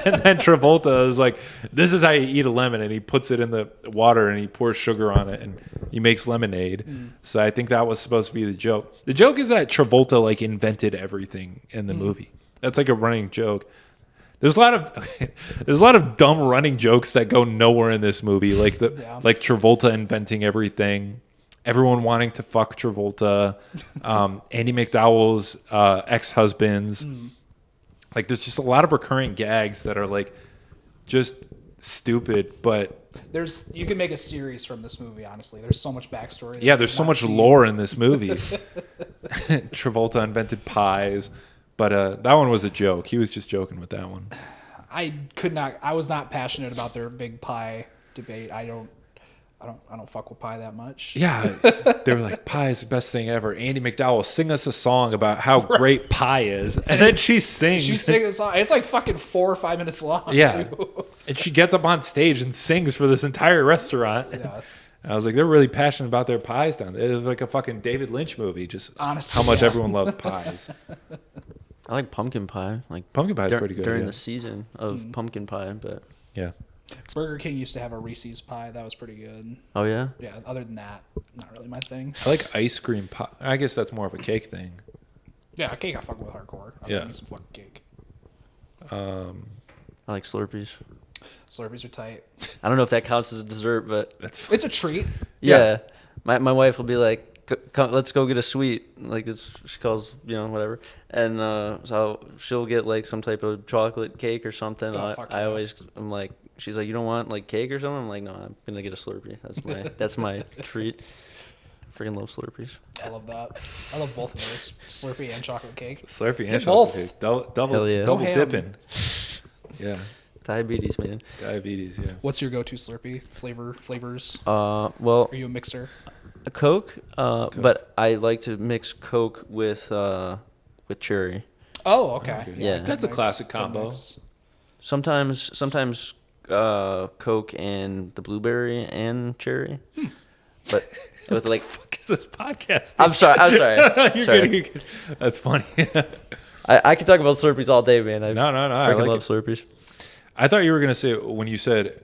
And then Travolta is like, "This is how you eat a lemon," and he puts it in the water and he pours sugar on it and he makes lemonade. So I think that was supposed to be the joke. The joke is that Travolta like invented everything in the movie. That's like a running joke. There's a lot of dumb running jokes that go nowhere in this movie, like like Travolta inventing everything, everyone wanting to fuck Travolta, Andie Macdowell's ex-husbands. Like there's just a lot of recurring gags that are like just stupid, but You can make a series from this movie. Honestly, there's so much backstory. that yeah, there's you've so not much seen. lore in this movie. Travolta invented pies, that one was a joke. He was just joking with that one. I was not passionate about their big pie debate. I don't fuck with pie that much. Yeah, they were like, pie is the best thing ever. Andie Macdowell, sing us a song about how great pie is. And then she sings. She sings a song. It's like fucking 4 or 5 minutes long. Yeah. Too. And she gets up on stage and sings for this entire restaurant. Yeah. And I was like, they're really passionate about their pies down there. It was like a fucking David Lynch movie, just Honestly, how much yeah. everyone loves pies. I like pumpkin pie. Like Pumpkin pie is pretty good. during yeah. the season of pumpkin pie, but Yeah. Burger King used to have a Reese's pie. That was pretty good. oh yeah, Yeah, other than that, not really my thing. I like ice cream pie. I guess that's more of a cake thing. Yeah, cake I fuck with hardcore. I'll Yeah. eat some fucking cake. I like Slurpees. Slurpees are tight. I don't know if that counts as a dessert, but That's fun. It's a treat. yeah, my wife will be like, Come, let's go get a sweet, like she calls, whatever, and so she'll get like some type of chocolate cake or something. Oh, fuck I yeah. always, I'm like, she's like, you don't want like cake or something? I'm like, no, I'm gonna get a Slurpee. That's my treat. Freaking love Slurpees. I love that. I love both of those, Slurpee and chocolate cake. Slurpee and Get chocolate both. cake. Double Hell yeah. double Go ham. dipping. Yeah. Diabetes, man. Diabetes, yeah. What's your go-to Slurpee flavors? Well, Are you a mixer? a Coke, but I like to mix Coke with cherry. Oh, okay. Yeah. good That's a mix, classic good combo. mix. Sometimes Coke and the blueberry and cherry, but with like. Fuck is this podcast? I'm sorry. You're Sorry. good. You're good. That's funny. I could talk about Slurpees all day, man. I No. I freaking like love it. Slurpees. I thought you were gonna say when you said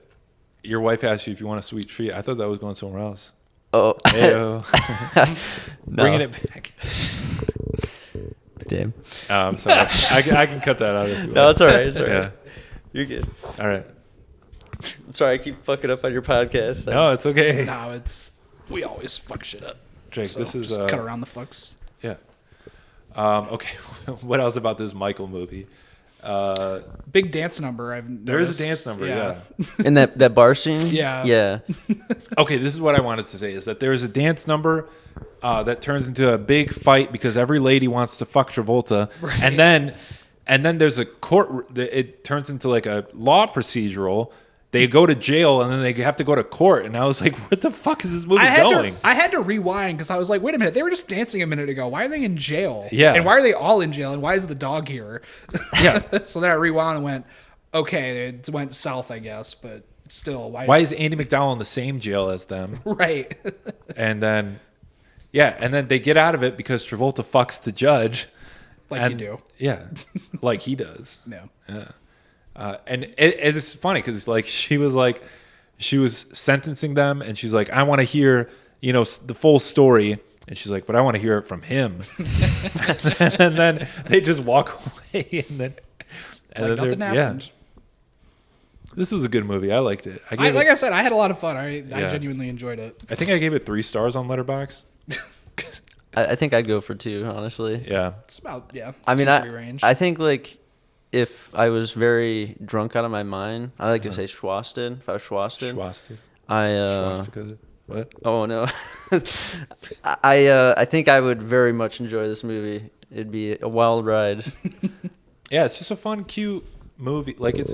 your wife asked you if you want a sweet treat. I thought that was going somewhere else. Oh, Heyo. No. Bringing it back. Damn. I'm sorry. I can cut that out if you No, want. it's all right. It's all right. Yeah. You're good. All right. I'm sorry, I keep fucking up on your podcast. No, it's okay. No, we always fuck shit up. Drake, So this is just cut around the fucks. yeah. Okay. What else about this Michael movie? Big dance number. I've There is a noticed. dance number. Yeah. In that bar scene? Yeah. Yeah. Okay, this is what I wanted to say: is that there is a dance number that turns into a big fight because every lady wants to fuck Travolta, Right. and then there's a court. It turns into like a law procedural. They go to jail and then they have to go to court. And I was like, "What the fuck is this movie going?" I had to rewind because I was like, wait a minute, they were just dancing a minute ago. Why are they in jail? Yeah. And why are they all in jail? And why is the dog here? Yeah. So then I rewound and went, okay, it went south, I guess, but still, Why is Andie Macdowell in the same jail as them? right? And then, yeah, and then they get out of it because Travolta fucks the judge. Like and, you do. Yeah, like he does. No. Yeah. And it's funny because like she was sentencing them and she's like, I want to hear, the full story. And she's like, but I want to hear it from him. And then they just walk away and then Nothing happened. This was a good movie. I liked it. Like I said, I had a lot of fun. I genuinely enjoyed it. I think I gave it 3 stars on Letterboxd. I think I'd go for 2, honestly. Yeah. It's about, I mean, 2-3 range. I think like if I was very drunk out of my mind, I like to say schwasted. If I was schwasted, What? Oh no, I think I would very much enjoy this movie. It'd be a wild ride. Yeah, it's just a fun, cute movie. Like it's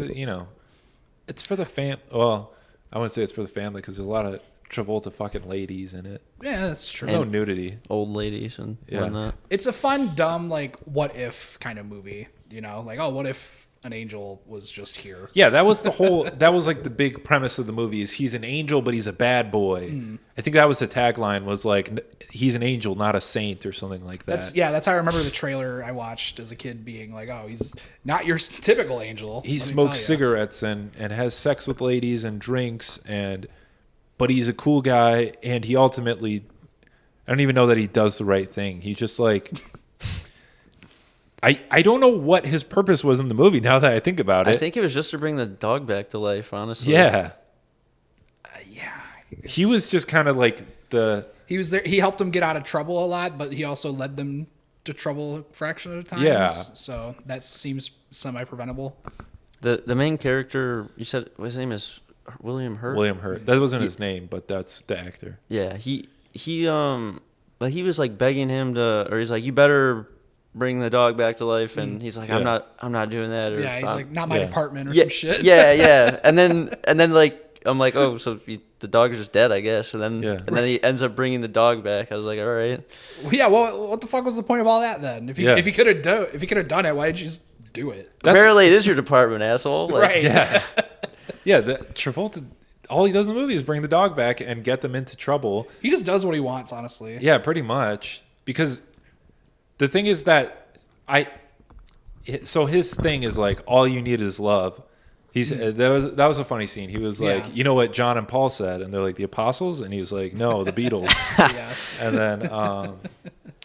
it's for the fam. Well, I wouldn't say it's for the family because there's a lot of Travolta fucking ladies in it. Yeah, that's true. There's no nudity. Old ladies and Yeah. whatnot. It's a fun, dumb, like, what if kind of movie. Like, oh, what if an angel was just here? Yeah, that was that was like the big premise of the movie is he's an angel, but he's a bad boy. I think that was the tagline was like, he's an angel, not a saint or something like that. That's how I remember the trailer I watched as a kid being like, oh, he's not your typical angel. He let me smokes tell ya. cigarettes and has sex with ladies and drinks but he's a cool guy and he ultimately, I don't even know that he does the right thing. He's just like, I don't know what his purpose was in the movie now that I think about it. I think it was just to bring the dog back to life, honestly. Yeah. Yeah. He was just kind of like He was there. He helped them get out of trouble a lot, but he also led them to trouble a fraction of the time. Yeah. So that seems semi-preventable. The main character, you said his name is William Hurt. William Hurt. That wasn't his name, but that's the actor. Yeah, he was like begging him to, or he's like, you better bring the dog back to life, and he's like, I'm not doing that. Or, Yeah, he's like, not my department or yeah, some shit. Yeah. And then like I'm like, oh, so the dog is just dead, I guess. And then he ends up bringing the dog back. I was like, all right. Well, yeah. Well, what the fuck was the point of all that then? If he could have done it, why did you just do it? Apparently, it is your department, asshole. Like, right. Yeah. Yeah. Travolta. All he does in the movie is bring the dog back and get them into trouble. He just does what he wants, honestly. Yeah, pretty much. Because the thing is that so his thing is like, all you need is love. That was a funny scene. He was like, you know what John and Paul said? And they're like, the apostles? And he was like, no, the Beatles. Yeah. And then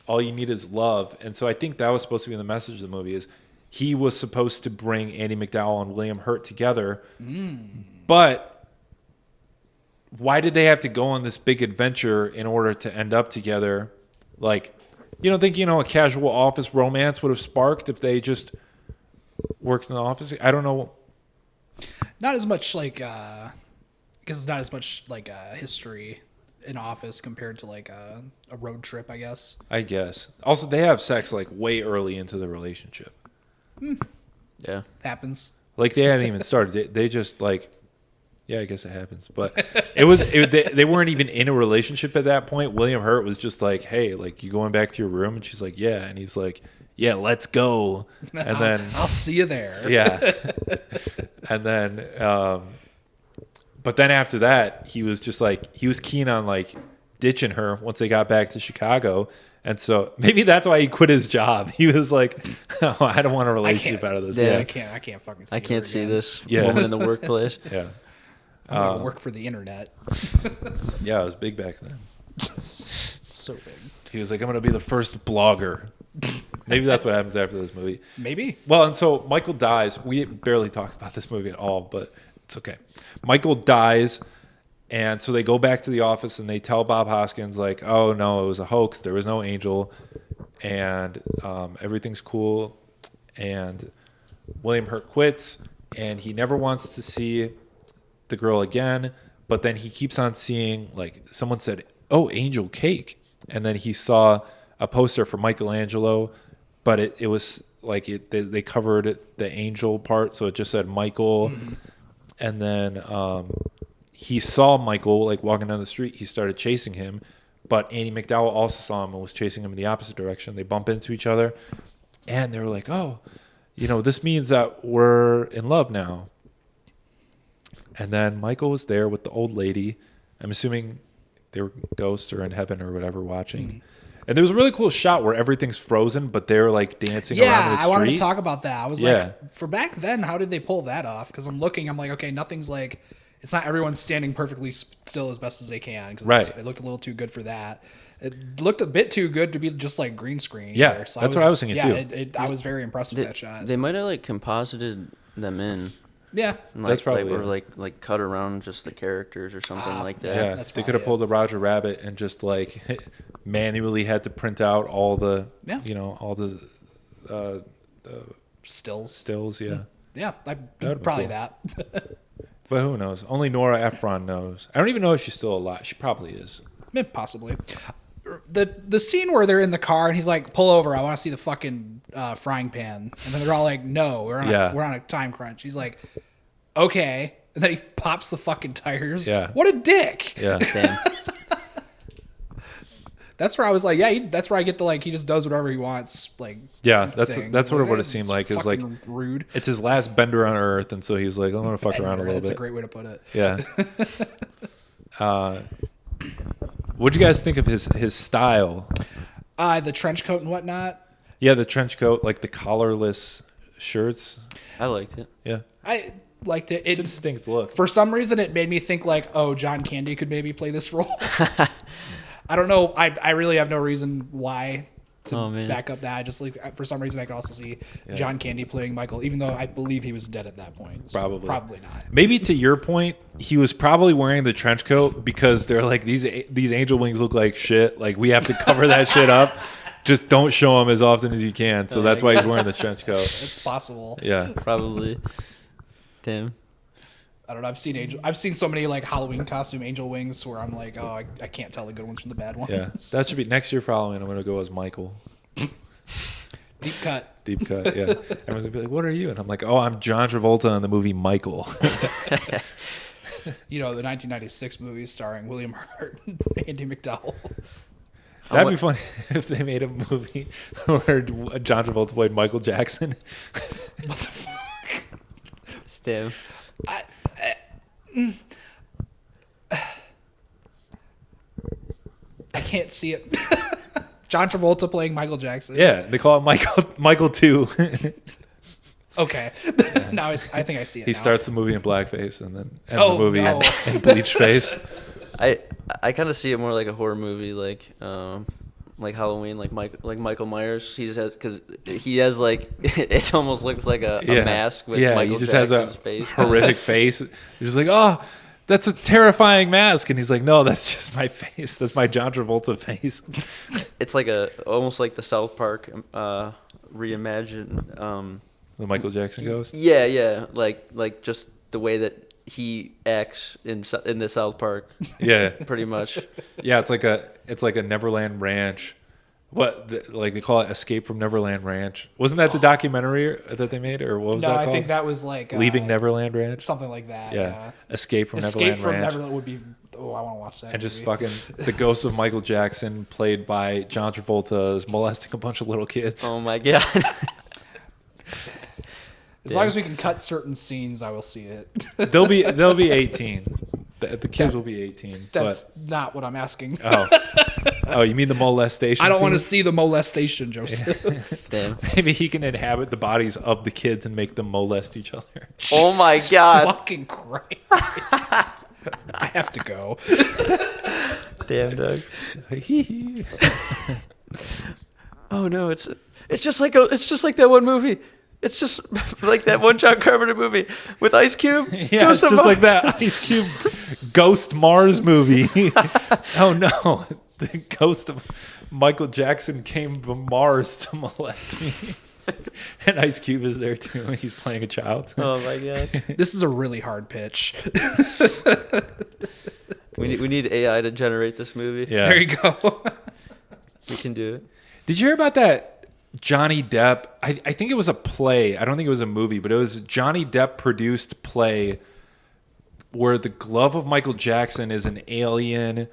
all you need is love. And so I think that was supposed to be the message of the movie is he was supposed to bring Andie Macdowell and William Hurt together. But why did they have to go on this big adventure in order to end up together? Like, you don't think, a casual office romance would have sparked if they just worked in the office? I don't know. Not as much like, because it's not as much like history in Office compared to like a road trip, I guess. I guess. Also, they have sex like way early into the relationship. Yeah. Happens. Like they hadn't even started. They just like, yeah, I guess it happens. But they weren't even in a relationship at that point. William Hurt was just like, hey, like you going back to your room? And she's like, yeah. And he's like, yeah, let's go. And then I'll see you there. Yeah. And then, but then after that, he was just like, he was keen on like ditching her once they got back to Chicago. And so maybe that's why he quit his job. He was like, oh, I don't want a relationship out of this. Yeah, I can't fucking see I can't see again. this woman in the workplace. Yeah. I'm going to work for the internet. Yeah, it was big back then. So big. He was like, I'm going to be the first blogger. Maybe that's what happens after this movie. Maybe. Well, and so Michael dies. We barely talked about this movie at all, but it's okay. Michael dies, and so they go back to the office and they tell Bob Hoskins, like, oh, no, it was a hoax. There was no angel, and everything's cool. And William Hurt quits, and he never wants to see the girl again, but then he keeps on seeing, like, someone said, oh, angel cake. And then he saw a poster for Michelangelo, but it was like they covered the angel part, so it just said Michael. Mm-hmm. And then he saw Michael like walking down the street. He started chasing him, but Andie Macdowell also saw him and was chasing him in the opposite direction. They bump into each other, and they were like, "Oh, this means that we're in love now." And then Michael was there with the old lady. I'm assuming they were ghosts or in heaven or whatever watching. Mm-hmm. And there was a really cool shot where everything's frozen, but they're like dancing around the street. Yeah, I wanted to talk about that. I was like, for back then, how did they pull that off? Because I'm like, okay, nothing's like, it's not everyone standing perfectly still as best as they can. Because it looked a little too good for that. It looked a bit too good to be just like green screen. Yeah, that's what I was thinking too. I was very impressed with that shot. They might have like composited them in. Yeah, and, that's probably or like cut around just the characters or something like that. Yeah, they could have pulled a Roger Rabbit and just like manually had to print out all the all the stills. Yeah, yeah, probably cool. that. But who knows? Only Nora Ephron knows. I don't even know if she's still alive. She probably is. Possibly. The scene where they're in the car and he's like, pull over, I want to see the fucking frying pan. And then they're all like, no, we're on a time crunch. He's like, okay. And then he pops the fucking tires. Yeah. What a dick. Yeah. Damn. That's where I was like, yeah, that's where I get the like, he just does whatever he wants. Like, yeah, that's sort of what it seemed like. It's like rude. It's his last bender on Earth, and so he's like, I'm gonna fuck around a little bit. That's a great way to put it. Yeah. What'd you guys think of his style? The trench coat and whatnot. Yeah, the trench coat, like the collarless shirts. I liked it. Yeah. I liked it. It's a distinct look. For some reason, it made me think like, oh, John Candy could maybe play this role. I don't know. I really have no reason why to back up that. I just like for some reason I could also see John Candy playing Michael, even though I believe he was dead at that point. So probably not. Maybe to your point, he was probably wearing the trench coat because they're like these angel wings look like shit. Like we have to cover that shit up. Just don't show him as often as you can. So that's why he's wearing the trench coat. It's possible. Yeah. Probably. Damn. I don't know. I've seen so many like Halloween costume angel wings where I'm like, oh, I can't tell the good ones from the bad ones. Yeah. That should be next year for Halloween. I'm going to go as Michael. Deep cut. Deep cut, yeah. Everyone's going to be like, what are you? And I'm like, oh, I'm John Travolta in the movie Michael. You know, the 1996 movie starring William Hurt and Andie Macdowell. That'd be funny if they made a movie where John Travolta played Michael Jackson. What the fuck? Damn. I can't see it. John Travolta playing Michael Jackson. Yeah, they call it Michael 2. Okay. Now I think I see it. He now. starts the movie in blackface and then ends the movie in bleach face. I kind of see it more like a horror movie, like Halloween, like Michael Myers. Because he has like it almost looks like a mask with Michael he just Jackson's has a face. horrific face. You're just like, oh, that's a terrifying mask, and he's like, no, that's just my face. That's my John Travolta face. It's like almost like the South Park reimagined. The Michael Jackson ghost. Yeah, like just the way that he acts in the South Park. Yeah, pretty much. Yeah, it's like a Neverland Ranch. Like they call it Escape from Neverland Ranch. Wasn't that the documentary that they made, or what was that called? No, I think that was like Leaving Neverland Ranch. Something like that. Yeah. Escape from Escape Neverland from Ranch. Neverland would be. Oh, I want to watch that. And just movie. fucking the ghost of Michael Jackson, played by John Travolta, is molesting a bunch of little kids. Oh my god. As long as we can cut certain scenes, I will see it. They'll be 18. The kids will be 18. That's not what I'm asking. Oh, you mean the molestation? I don't want to scene? see the molestation, Joseph. Damn. Maybe he can inhabit the bodies of the kids and make them molest each other. Oh my Jesus god. Fucking Christ. I have to go. Damn, Doug. Oh no, it's just like that one movie. It's just like that one John Carpenter movie with Ice Cube. Yeah, it's just like that Ice Cube Ghost Mars movie. Oh no, the ghost of Michael Jackson came from Mars to molest me. And Ice Cube is there too. He's playing a child. Oh my god. This is a really hard pitch. We need AI to generate this movie. Yeah. There you go. We can do it. Did you hear about that Johnny Depp? I think it was a play. I don't think it was a movie, but it was a Johnny Depp produced play where the glove of Michael Jackson is an alien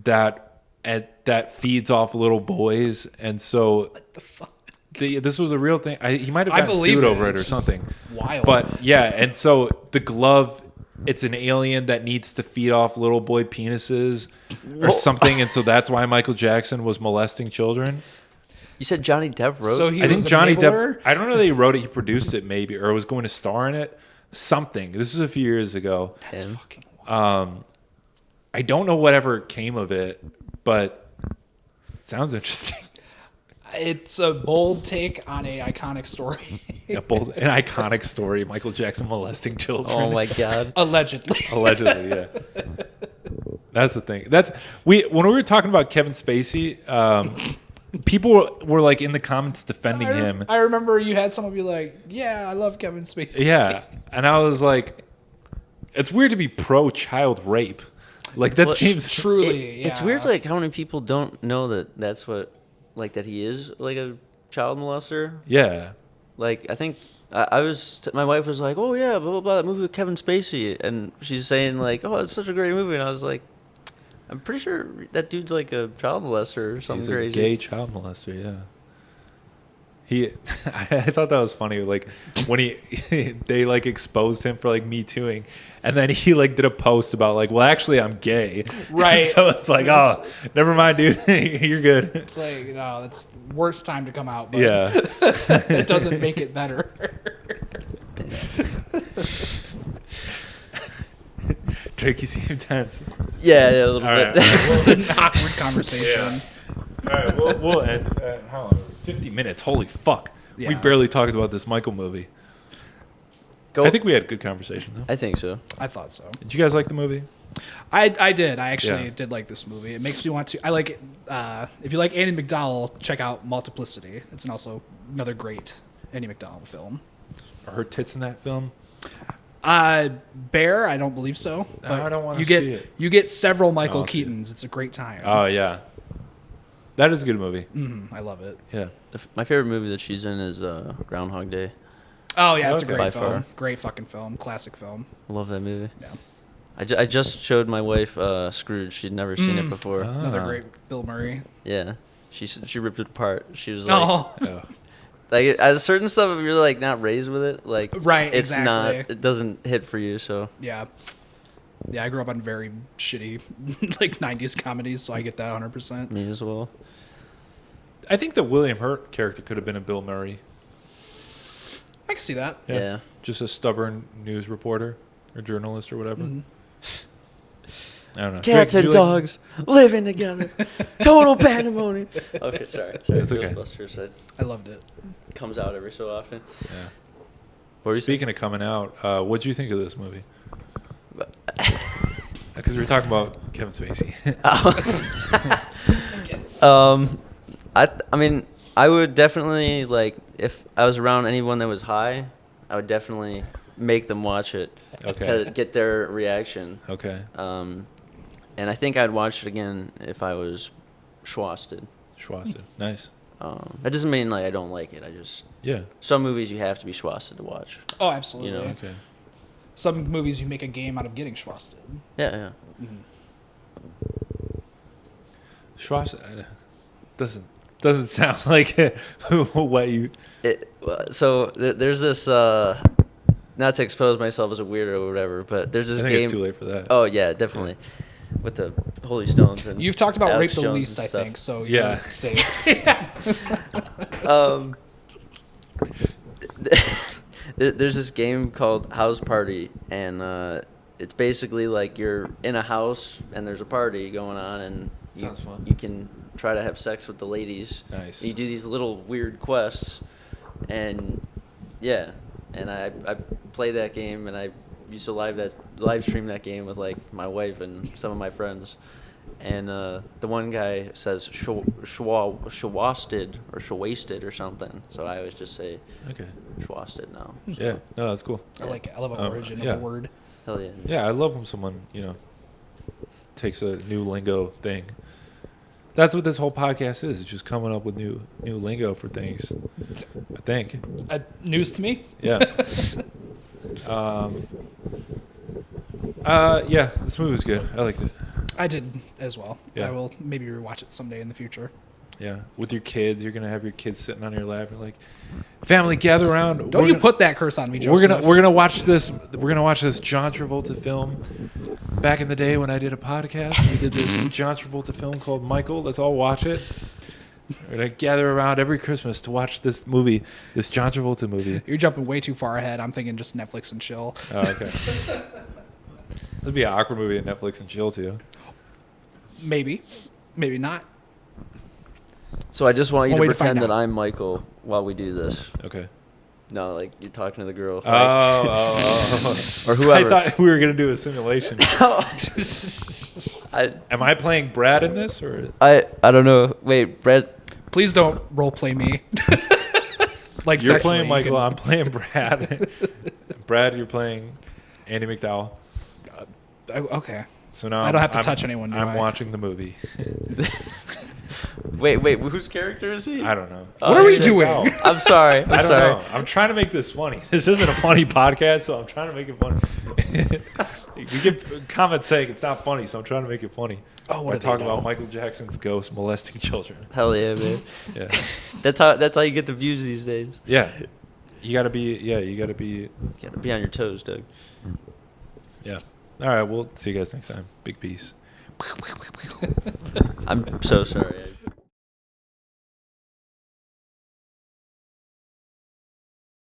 that feeds off little boys. And so What the fuck? this was a real thing. He might have I gotten believe sued it. over it or It's just something. wild. But yeah, and so the glove, it's an alien that needs to feed off little boy penises or something. And so that's why Michael Jackson was molesting children. You said Johnny Depp wrote? So he I think was Johnny enabler? Depp, I don't know that he wrote it, he produced it maybe, or was going to star in it. Something. This was a few years ago. That's fucking wild. I don't know whatever came of it, but it sounds interesting. It's a bold take on a iconic story. An iconic story, Michael Jackson molesting children. Oh my god. Allegedly. Allegedly, yeah. That's the thing. When we were talking about Kevin Spacey, people were like in the comments defending him. I remember you had someone be like, yeah, I love Kevin Spacey. Yeah. And I was like, it's weird to be pro child rape. Like that seems Truly, It's weird, like how many people don't know that's what, like that he is like a child molester. Yeah. Like I think my wife was like, oh yeah, blah blah blah, that movie with Kevin Spacey, and she's saying like, oh, it's such a great movie, and I was like, I'm pretty sure that dude's like a child molester or something He's crazy. a gay child molester, yeah. I thought that was funny, like when they like exposed him for like Me Tooing, and then he like did a post about like, well, actually I'm gay. Right. So it's like, oh, never mind, dude. You're good. It's like, that's the worst time to come out, but Yeah. it doesn't make it better. Drake, you seem tense. Yeah, a little All bit. right. This is an awkward conversation. All right, we'll end. How long? 50 minutes. Holy fuck. Yeah, we barely talked about this Michael movie. Go. I think we had good conversation though. I think so. I thought so. Did you guys like the movie? I did. I actually Yeah. did like this movie. It makes me want to. I like it. If you like Andie Macdowell, check out Multiplicity. It's also another great Andie Macdowell film. Are her tits in that film? Bear, I don't believe so. But I don't wanna you get see it. You get several Michael I'll see it. Keatons. It's a great time. Oh yeah, that is a good movie. I love it. Yeah. My favorite movie that she's in is Groundhog Day. Oh yeah, it's Okay. a By great film. far. Great fucking film. Classic film. I love that movie. Yeah. I just showed my wife Scrooge. She'd never seen it before. Another Ah. great Bill Murray. Yeah, she ripped it apart. She was like, Oh, Oh. like at certain stuff, if you're like not raised with it, like Right, it's not. exactly. It doesn't hit for you. So yeah. Yeah, I grew up on very shitty like 90s comedies, so I get that 100%. me as well. I think the William Hurt character could have been a Bill Murray. I can see that. Yeah. Just a stubborn news reporter or journalist or whatever. I don't know. Cats Did and you like- dogs living together. Total pandemonium. Okay, sorry. It's okay. Ghostbusters I loved it. comes out every so often. Yeah. What were you Speaking of coming out, what'd you think of this movie? Because we were talking about Kevin Spacey. I mean, I would definitely like if I was around anyone that was high, I would definitely make them watch it Okay. to get their reaction. Okay. And I think I'd watch it again if I was schwasted. Schwasted. Nice. That doesn't mean like I don't like it. I just Yeah. some movies you have to be schwasted to watch. Oh, absolutely. You know. Okay. Some movies you make a game out of getting schwasted. Yeah, yeah. Schwasted doesn't sound like what you. So there's this. Not to expose myself as a weirdo or whatever, but there's this I think game. it's too late for that. Oh yeah, definitely. With the Holy Stones and You've talked about Alex Rape the Jones Least, and I stuff. think, so Yeah. you're safe. There's this game called House Party, and it's basically like you're in a house and there's a party going on, and Sounds fun. you can try to have sex with the ladies. Nice. You do these little weird quests, and yeah, and I play that game, and I used to live stream that game with like my wife and some of my friends. And the one guy says shwasted or shwasted or something. So I always just say Okay. shwasted now. Yeah. No, that's cool. I like it. I love an origin yeah. of a word. Hell yeah. Yeah, I love when someone takes a new lingo thing. That's what this whole podcast is. It's just coming up with new lingo for things. I think. News to me. Yeah. Yeah, this movie was good. I liked it. I did as well. Yeah. I will maybe rewatch it someday in the future. Yeah. With your kids, you're gonna have your kids sitting on your lap. You're like, family, gather around. Don't you put that curse on me, We're Joseph. gonna watch this. We're gonna watch this John Travolta film. Back in the day when I did a podcast, we did this John Travolta film called Michael. Let's all watch it. We're gonna gather around every Christmas to watch this movie, this John Travolta movie. You're jumping way too far ahead. I'm thinking just Netflix and chill. Oh, okay. That'd be an awkward movie at Netflix and chill too. Maybe. Maybe not. So I just want you One to way to find pretend that out. I'm Michael while we do this. Okay. No, like you're talking to the girl. Oh. Or whoever. I thought we were gonna do a simulation. I Am I playing Brad in this or? I don't know. Wait, Brett. Please don't role play me. Like You're sexually, playing you Michael. can- I'm playing Brad. Brad, you're playing Andie Macdowell. Okay. So now I don't have to I'm- touch anyone, do I'm I? watching the movie. Wait. Whose character is he? I don't know. What are we Andie doing? Macdowell. I'm sorry. I'm I don't sorry. know. I'm trying to make this funny. This isn't a funny podcast, so I'm trying to make it funny. We get comments saying it's not funny, so I'm trying to make it funny. Oh, what By do they talking know? about Michael Jackson's ghost molesting children. Hell yeah, man. Yeah. That's how you get the views these days. Yeah. You gotta be. Gotta be on your toes, Doug. Yeah. All right. We'll see you guys next time. Big peace. I'm so sorry.